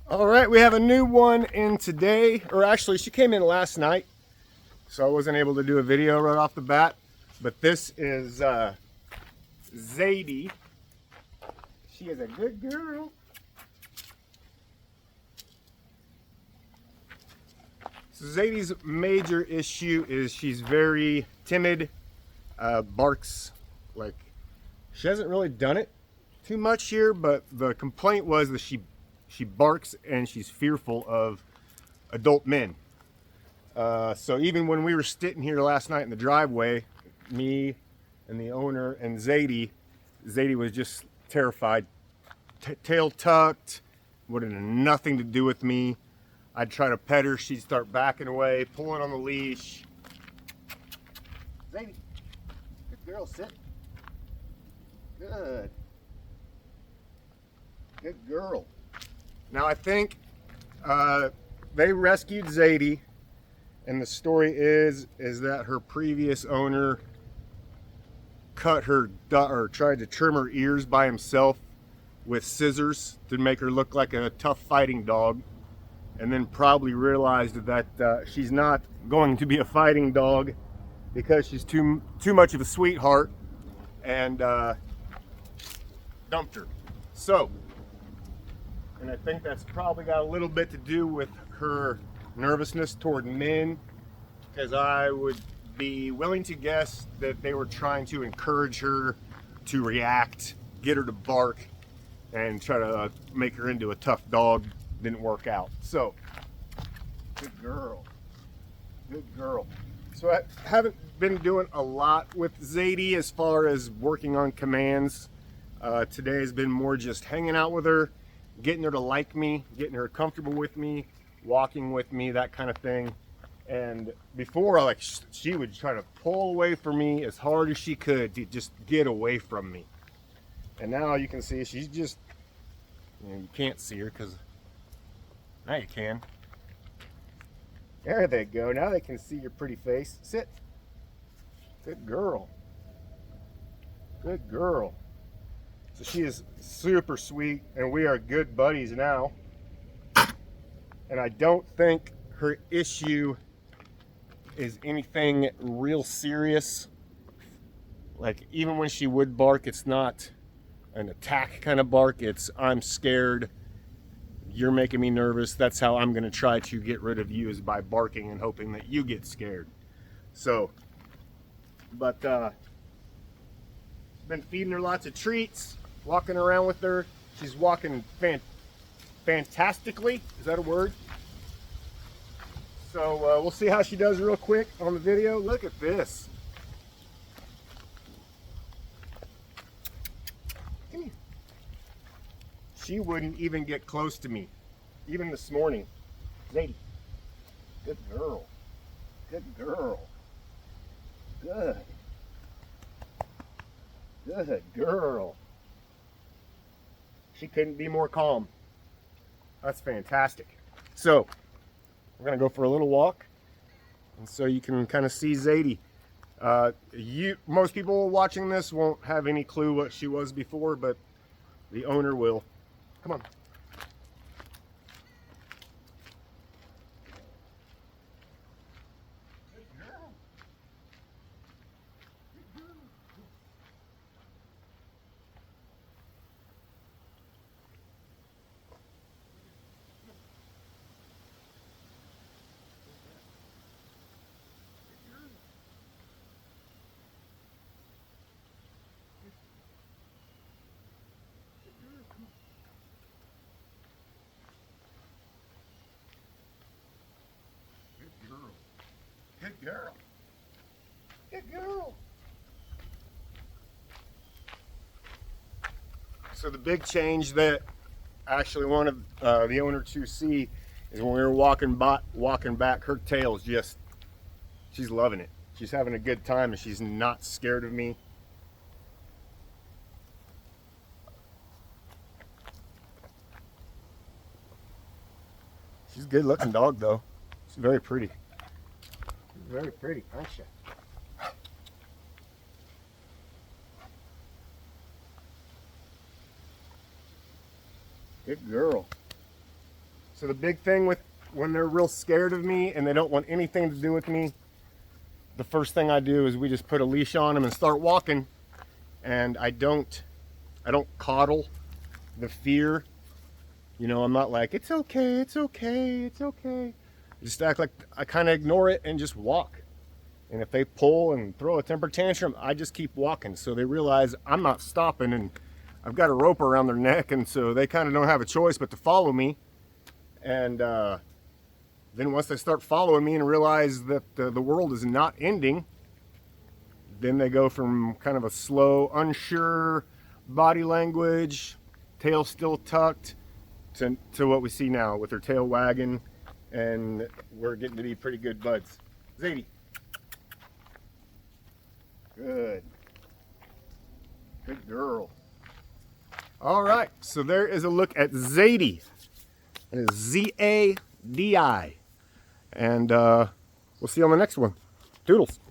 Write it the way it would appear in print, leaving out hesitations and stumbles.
All right, we have a new one in today, or actually she came in last night, so I wasn't able to do a video right off the bat. But this is Zadi. She is a good girl. So Zadi's major issue is she's very timid, barks like she hasn't really done it too much here, but the complaint was that she barks and she's fearful of adult men. So even when we were sitting here last night in the driveway, me and the owner and Zadi was just terrified, tail tucked, wanted nothing to do with me. I'd try to pet her, she'd start backing away, pulling on the leash. Zadi, good girl, sit. Good. Good girl. Now I think they rescued Zadi, and the story is that her previous owner cut her or tried to trim her ears by himself with scissors to make her look like a tough fighting dog, and then probably realized that she's not going to be a fighting dog because she's too much of a sweetheart, and dumped her. So, and I think that's probably got a little bit to do with her nervousness toward men, because I would be willing to guess that they were trying to encourage her to react, get her to bark, and try to make her into a tough dog. Didn't work out. So, good girl. Good girl. So I haven't been doing a lot with Zadi as far as working on commands. Today has been more just hanging out with her, getting her to like me, getting her comfortable with me, walking with me, that kind of thing. And before, she would try to pull away from me as hard as she could to just get away from me. And now you can see she's just, you can't see her because now you can. There they go. Now they can see your pretty face. Sit. Good girl. Good girl. So she is super sweet, and we are good buddies now. And I don't think her issue is anything real serious. Like, even when she would bark, it's not an attack kind of bark. It's, I'm scared, you're making me nervous, that's how I'm gonna try to get rid of you, is by barking and hoping that you get scared. So, but been feeding her lots of treats, walking around with her. She's walking fantastically. Is that a word? So we'll see how she does real quick on the video. Look at this. Come here. She wouldn't even get close to me, even this morning. Zadi, good girl. Good girl. Good. Good girl. She couldn't be more calm. That's fantastic. So, we're gonna go for a little walk, and so you can kind of see Zadi. Most people watching this won't have any clue what she was before, but the owner will. Come on. Good girl. Good girl. So the big change that I actually wanted the owner to see is when we were walking back, her tail is just, she's loving it. She's having a good time, and she's not scared of me. She's a good looking dog though. She's very pretty. Very pretty, aren't you? Good girl. So the big thing with when they're real scared of me and they don't want anything to do with me, the first thing I do is we just put a leash on them and start walking. And I don't coddle the fear. You know, I'm not like, it's okay, it's okay, it's okay. I just act like I kind of ignore it and just walk. And if they pull and throw a temper tantrum, I just keep walking. So they realize I'm not stopping, and I've got a rope around their neck, and so they kind of don't have a choice but to follow me. And then once they start following me and realize that the world is not ending, then they go from kind of a slow, unsure body language, tail still tucked, to what we see now with her tail wagging, and we're getting to be pretty good buds. Zadi. Good. Good girl. All right, so there is a look at Zadi. It is Z-A-D-I. And we'll see you on the next one. Toodles.